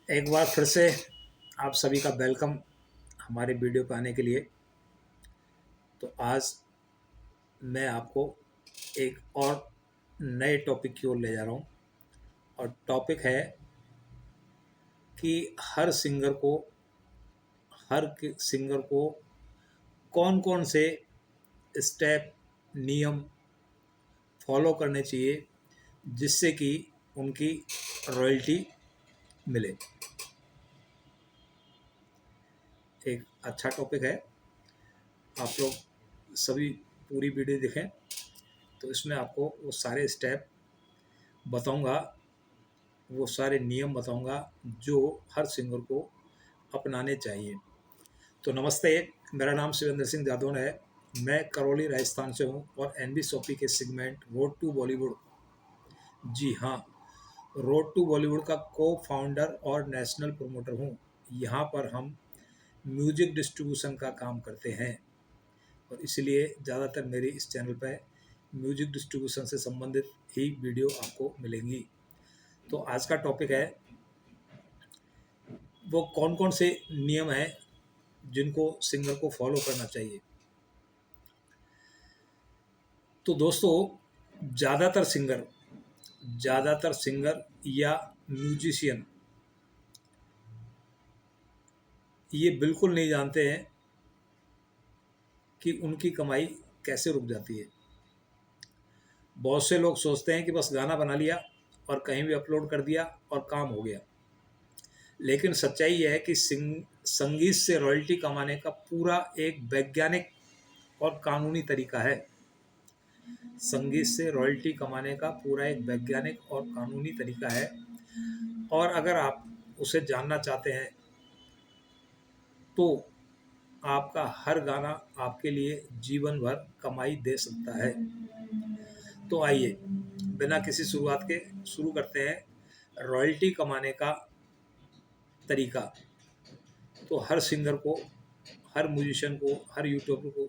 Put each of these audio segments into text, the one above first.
एक बार फिर से आप सभी का वेलकम हमारे वीडियो पे आने के लिए। तो आज मैं आपको एक और नए टॉपिक की ओर ले जा रहा हूँ और टॉपिक है कि हर सिंगर को कौन कौन से स्टेप नियम फॉलो करने चाहिए जिससे कि उनकी रॉयल्टी मिले। एक अच्छा टॉपिक है, आप लोग सभी पूरी वीडियो देखें। तो इसमें आपको वो सारे स्टेप बताऊंगा, वो सारे नियम बताऊंगा जो हर सिंगर को अपनाने चाहिए। तो नमस्ते, मेरा नाम शिवेंद्र सिंह जादौन है। मैं करौली राजस्थान से हूँ और एनबी शॉपी के सेगमेंट रोड टू बॉलीवुड, जी हाँ, रोड टू बॉलीवुड का को फाउंडर और नेशनल प्रमोटर हूँ। यहाँ पर हम म्यूजिक डिस्ट्रीब्यूशन का काम करते हैं और इसलिए ज़्यादातर मेरी इस चैनल पर म्यूजिक डिस्ट्रीब्यूशन से संबंधित ही वीडियो आपको मिलेंगी। तो आज का टॉपिक है वो कौन कौन से नियम हैं जिनको सिंगर को फॉलो करना चाहिए। तो दोस्तों, ज़्यादातर सिंगर या म्यूजिशियन ये बिल्कुल नहीं जानते हैं कि उनकी कमाई कैसे रुक जाती है। बहुत से लोग सोचते हैं कि बस गाना बना लिया और कहीं भी अपलोड कर दिया और काम हो गया। लेकिन सच्चाई यह है कि संगीत से रॉयल्टी कमाने का पूरा एक वैज्ञानिक और कानूनी तरीका है। संगीत से रॉयल्टी कमाने का पूरा एक वैज्ञानिक और कानूनी तरीका है, और अगर आप उसे जानना चाहते हैं तो आपका हर गाना आपके लिए जीवन भर कमाई दे सकता है। तो आइए बिना किसी शुरुआत के शुरू करते हैं रॉयल्टी कमाने का तरीका। तो हर सिंगर को, हर म्यूजिशियन को, हर यूट्यूबर को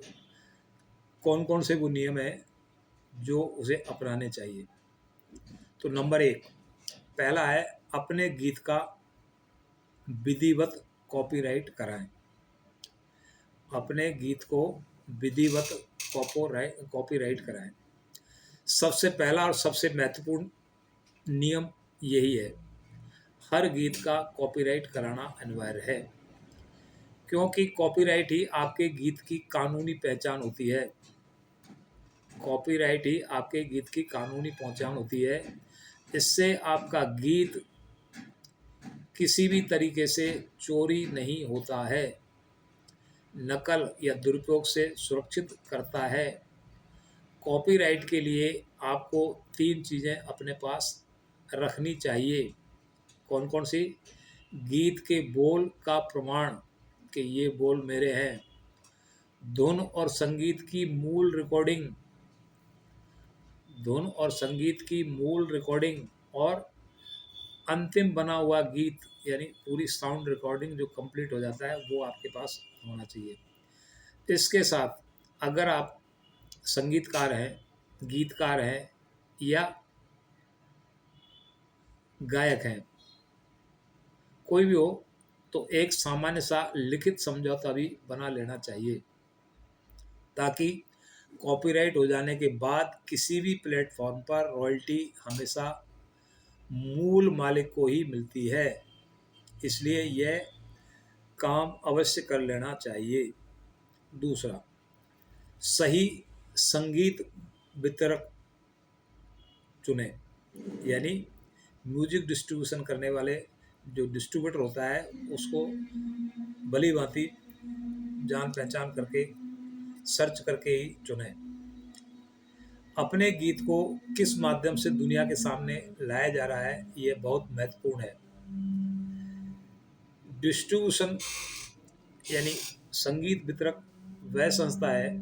कौन कौन से वो नियम हैं जो उसे अपनाने चाहिए। तो नंबर एक, पहला है अपने गीत का विधिवत कॉपीराइट कराएं। अपने गीत को विधिवत कॉपीराइट कराएं। सबसे पहला और सबसे महत्वपूर्ण नियम यही है, हर गीत का कॉपीराइट कराना अनिवार्य है, क्योंकि कॉपीराइट ही आपके गीत की कानूनी पहचान होती है। कॉपीराइट ही आपके गीत की कानूनी पहचान होती है। इससे आपका गीत किसी भी तरीके से चोरी नहीं होता है, नकल या दुरुपयोग से सुरक्षित करता है। कॉपीराइट के लिए आपको 3 चीज़ें अपने पास रखनी चाहिए। कौन कौन सी? गीत के बोल का प्रमाण कि ये बोल मेरे हैं, धुन और संगीत की मूल रिकॉर्डिंग, धुन और संगीत की मूल रिकॉर्डिंग, और अंतिम बना हुआ गीत यानी पूरी साउंड रिकॉर्डिंग जो कंप्लीट हो जाता है वो आपके पास होना चाहिए। इसके साथ अगर आप संगीतकार हैं, गीतकार हैं या गायक हैं, कोई भी हो, तो एक सामान्य सा लिखित समझौता भी बना लेना चाहिए, ताकि कॉपीराइट हो जाने के बाद किसी भी प्लेटफॉर्म पर रॉयल्टी हमेशा मूल मालिक को ही मिलती है। इसलिए यह काम अवश्य कर लेना चाहिए। दूसरा, सही संगीत वितरक चुनें, यानी म्यूजिक डिस्ट्रीब्यूशन करने वाले जो डिस्ट्रीब्यूटर होता है उसको भली भांति जान पहचान करके सर्च करके ही चुनें। अपने गीत को किस माध्यम से दुनिया के सामने लाया जा रहा है ये बहुत महत्वपूर्ण है। डिस्ट्रीब्यूशन यानी संगीत वितरक वह संस्था है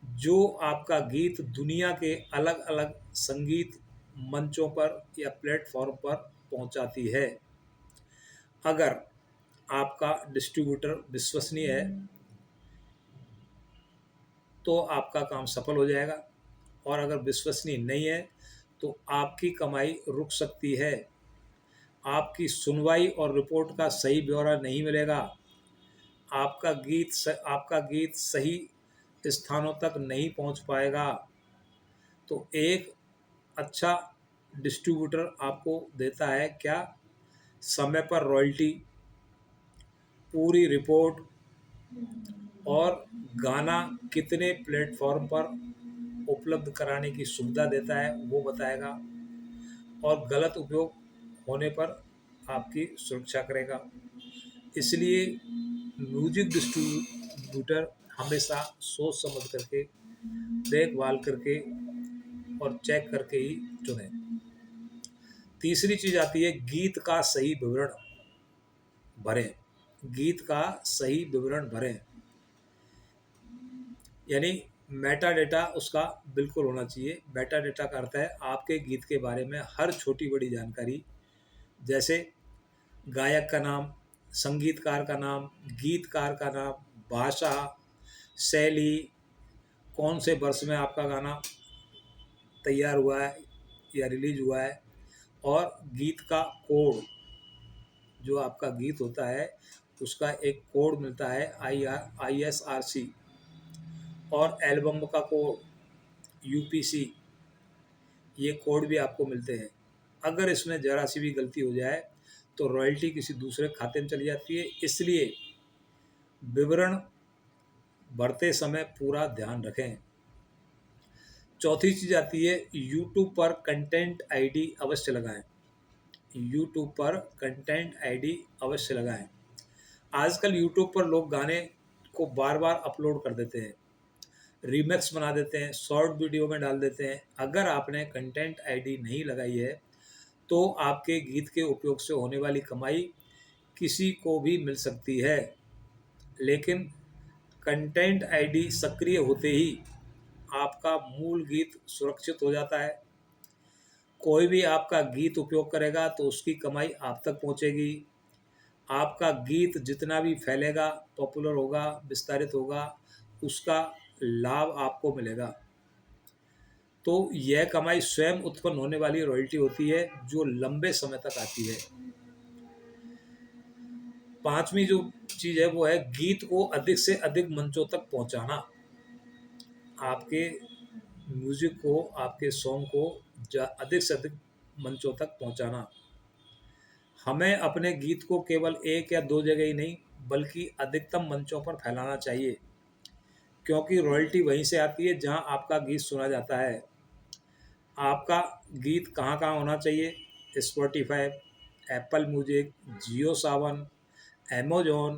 जो आपका गीत दुनिया के अलग अलग संगीत मंचों पर या प्लेटफॉर्म पर पहुंचाती है। अगर आपका डिस्ट्रीब्यूटर विश्वसनीय है तो आपका काम सफल हो जाएगा, और अगर विश्वसनीय नहीं है तो आपकी कमाई रुक सकती है। आपकी सुनवाई और रिपोर्ट का सही ब्यौरा नहीं मिलेगा, आपका गीत सही स्थानों तक नहीं पहुंच पाएगा। तो एक अच्छा डिस्ट्रीब्यूटर आपको देता है क्या? समय पर रॉयल्टी, पूरी रिपोर्ट, और गाना कितने प्लेटफॉर्म पर उपलब्ध कराने की सुविधा देता है वो बताएगा, और गलत उपयोग होने पर आपकी सुरक्षा करेगा। इसलिए म्यूजिक डिस्ट्रीब्यूटर हमेशा सोच समझ करके, देखभाल करके और चेक करके ही चुनें। तीसरी चीज आती है गीत का सही विवरण भरें। गीत का सही विवरण भरें, यानी मेटा डेटा उसका बिल्कुल होना चाहिए। मेटा डेटा का अर्थ है आपके गीत के बारे में हर छोटी बड़ी जानकारी, जैसे गायक का नाम, संगीतकार का नाम, गीतकार का नाम, भाषा, शैली, कौन से वर्ष में आपका गाना तैयार हुआ है या रिलीज हुआ है, और गीत का कोड, जो आपका गीत होता है उसका एक कोड मिलता है ISRC, और एल्बम का कोड UPC, ये कोड भी आपको मिलते हैं। अगर इसमें ज़रा सी भी गलती हो जाए तो रॉयल्टी किसी दूसरे खाते में चली जाती है। इसलिए विवरण भरते समय पूरा ध्यान रखें। चौथी चीज़ आती है यूट्यूब पर कंटेंट आईडी अवश्य लगाएं। यूट्यूब पर कंटेंट आईडी अवश्य लगाएं। आजकल यूट्यूब पर लोग गाने को बार बार अपलोड कर देते हैं, रीमिक्स बना देते हैं, शॉर्ट वीडियो में डाल देते हैं। अगर आपने कंटेंट आईडी नहीं लगाई है तो आपके गीत के उपयोग से होने वाली कमाई किसी को भी मिल सकती है, लेकिन कंटेंट आईडी सक्रिय होते ही आपका मूल गीत सुरक्षित हो जाता है। कोई भी आपका गीत उपयोग करेगा तो उसकी कमाई आप तक पहुंचेगी। आपका गीत जितना भी फैलेगा, पॉपुलर होगा, विस्तारित होगा, उसका लाभ आपको मिलेगा। तो यह कमाई स्वयं उत्पन्न होने वाली रॉयल्टी होती है जो लंबे समय तक आती है। पांचवी जो चीज़ है वो है गीत को अधिक से अधिक मंचों तक पहुंचाना। आपके म्यूजिक को, आपके सॉन्ग को अधिक से अधिक मंचों तक पहुंचाना। हमें अपने गीत को केवल एक या दो जगह ही नहीं बल्कि अधिकतम मंचों पर फैलाना चाहिए, क्योंकि रॉयल्टी वहीं से आती है जहां आपका गीत सुना जाता है। आपका गीत कहाँ कहाँ होना चाहिए? Spotify, Apple Music, Jio Saavn, Amazon,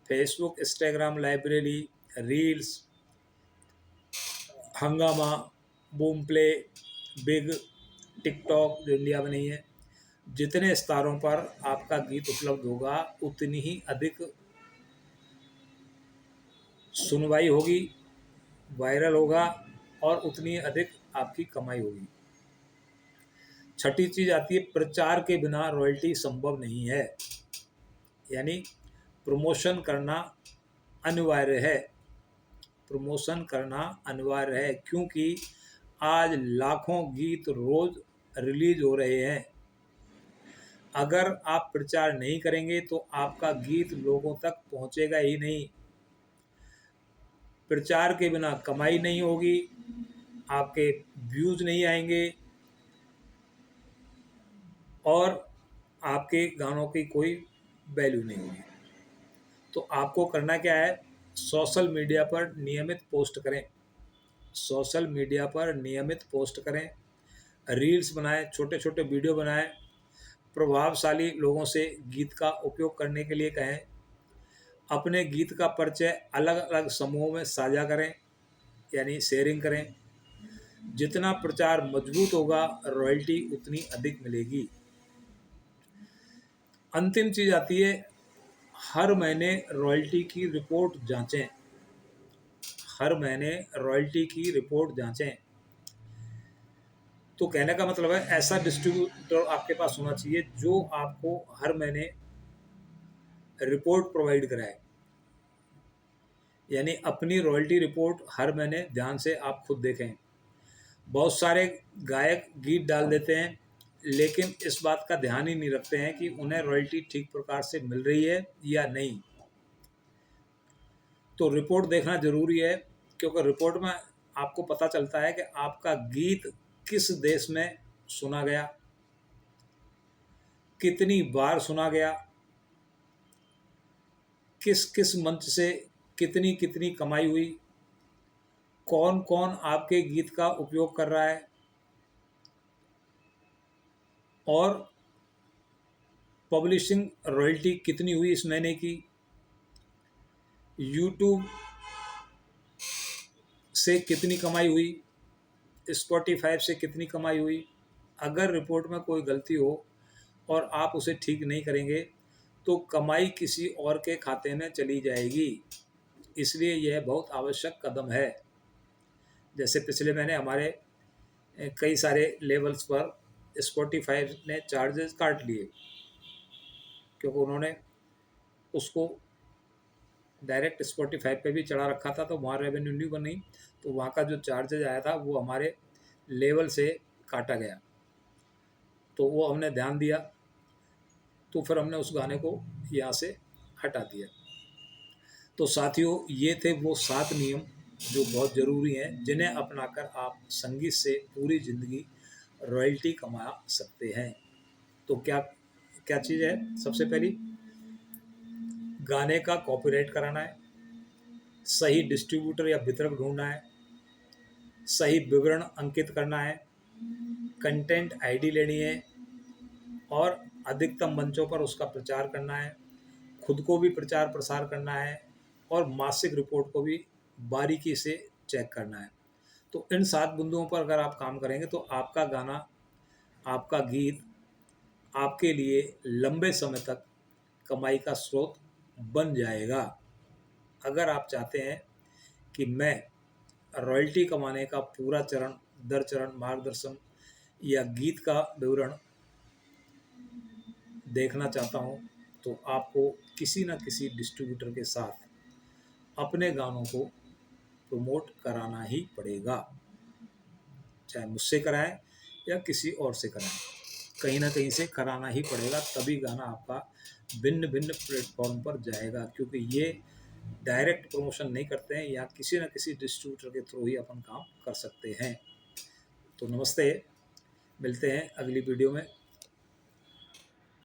Facebook, Instagram library, reels, Hungama, Boomplay, big, TikTok जो इंडिया में नहीं है। जितने स्तरों पर आपका गीत उपलब्ध होगा उतनी ही अधिक सुनवाई होगी, वायरल होगा, और उतनी अधिक आपकी कमाई होगी। छठी चीज आती है प्रचार के बिना रॉयल्टी संभव नहीं है, यानी प्रमोशन करना अनिवार्य है। प्रमोशन करना अनिवार्य है, क्योंकि आज लाखों गीत रोज रिलीज हो रहे हैं। अगर आप प्रचार नहीं करेंगे तो आपका गीत लोगों तक पहुंचेगा ही नहीं। प्रचार के बिना कमाई नहीं होगी, आपके व्यूज नहीं आएंगे, और आपके गानों की कोई वैल्यू नहीं होगी। तो आपको करना क्या है? सोशल मीडिया पर नियमित पोस्ट करें। सोशल मीडिया पर नियमित पोस्ट करें, रील्स बनाएं, छोटे छोटे वीडियो बनाएं, प्रभावशाली लोगों से गीत का उपयोग करने के लिए कहें, अपने गीत का परिचय अलग अलग समूहों में साझा करें, यानी शेयरिंग करें। जितना प्रचार मजबूत होगा रॉयल्टी उतनी अधिक मिलेगी। अंतिम चीज आती है हर महीने रॉयल्टी की रिपोर्ट जांचें। हर महीने रॉयल्टी की रिपोर्ट जांचें। तो कहने का मतलब है ऐसा डिस्ट्रीब्यूटर आपके पास होना चाहिए जो आपको हर महीने रिपोर्ट प्रोवाइड कराए, यानी अपनी रॉयल्टी रिपोर्ट हर महीने ध्यान से आप खुद देखें। बहुत सारे गायक गीत डाल देते हैं लेकिन इस बात का ध्यान ही नहीं रखते हैं कि उन्हें रॉयल्टी ठीक प्रकार से मिल रही है या नहीं। तो रिपोर्ट देखना ज़रूरी है, क्योंकि रिपोर्ट में आपको पता चलता है कि आपका गीत किस देश में सुना गया, कितनी बार सुना गया, किस किस मंच से कितनी कितनी कमाई हुई, कौन कौन आपके गीत का उपयोग कर रहा है, और पब्लिशिंग रॉयल्टी कितनी हुई इस महीने की, यूट्यूब से कितनी कमाई हुई, स्पॉटिफाई से कितनी कमाई हुई। अगर रिपोर्ट में कोई गलती हो और आप उसे ठीक नहीं करेंगे तो कमाई किसी और के खाते में चली जाएगी। इसलिए यह बहुत आवश्यक कदम है। जैसे पिछले महीने हमारे कई सारे लेवल्स पर स्पॉटिफाई ने चार्जेस काट लिए, क्योंकि उन्होंने उसको डायरेक्ट स्पॉटिफाई पे भी चढ़ा रखा था, तो वहाँ रेवेन्यू नहीं बनी, तो वहाँ का जो चार्जेज आया था वो हमारे लेवल से काटा गया। तो वो हमने ध्यान दिया, तो फिर हमने उस गाने को यहाँ से हटा दिया। तो साथियों, ये थे वो 7 नियम जो बहुत ज़रूरी हैं, जिन्हें अपनाकर आप संगीत से पूरी ज़िंदगी रॉयल्टी कमा सकते हैं। तो क्या क्या चीज़ है? सबसे पहली, गाने का कॉपीराइट कराना है, सही डिस्ट्रीब्यूटर या वितरक ढूंढना है, सही विवरण अंकित करना है, कंटेंट आईडी लेनी है और अधिकतम मंचों पर उसका प्रचार करना है, खुद को भी प्रचार प्रसार करना है और मासिक रिपोर्ट को भी बारीकी से चेक करना है। तो इन 7 बिंदुओं पर अगर आप काम करेंगे तो आपका गाना, आपका गीत आपके लिए लंबे समय तक कमाई का स्रोत बन जाएगा। अगर आप चाहते हैं कि मैं रॉयल्टी कमाने का पूरा चरण दर चरण मार्गदर्शन या गीत का विवरण देखना चाहता हूं, तो आपको किसी न किसी डिस्ट्रीब्यूटर के साथ अपने गानों को प्रमोट कराना ही पड़ेगा। चाहे मुझसे कराएं या किसी और से कराएं, कहीं ना कहीं से कराना ही पड़ेगा, तभी गाना आपका भिन्न भिन्न प्लेटफॉर्म पर जाएगा। क्योंकि ये डायरेक्ट प्रमोशन नहीं करते हैं, या किसी न किसी डिस्ट्रीब्यूटर के थ्रू ही अपन काम कर सकते हैं। तो नमस्ते, मिलते हैं अगली वीडियो में।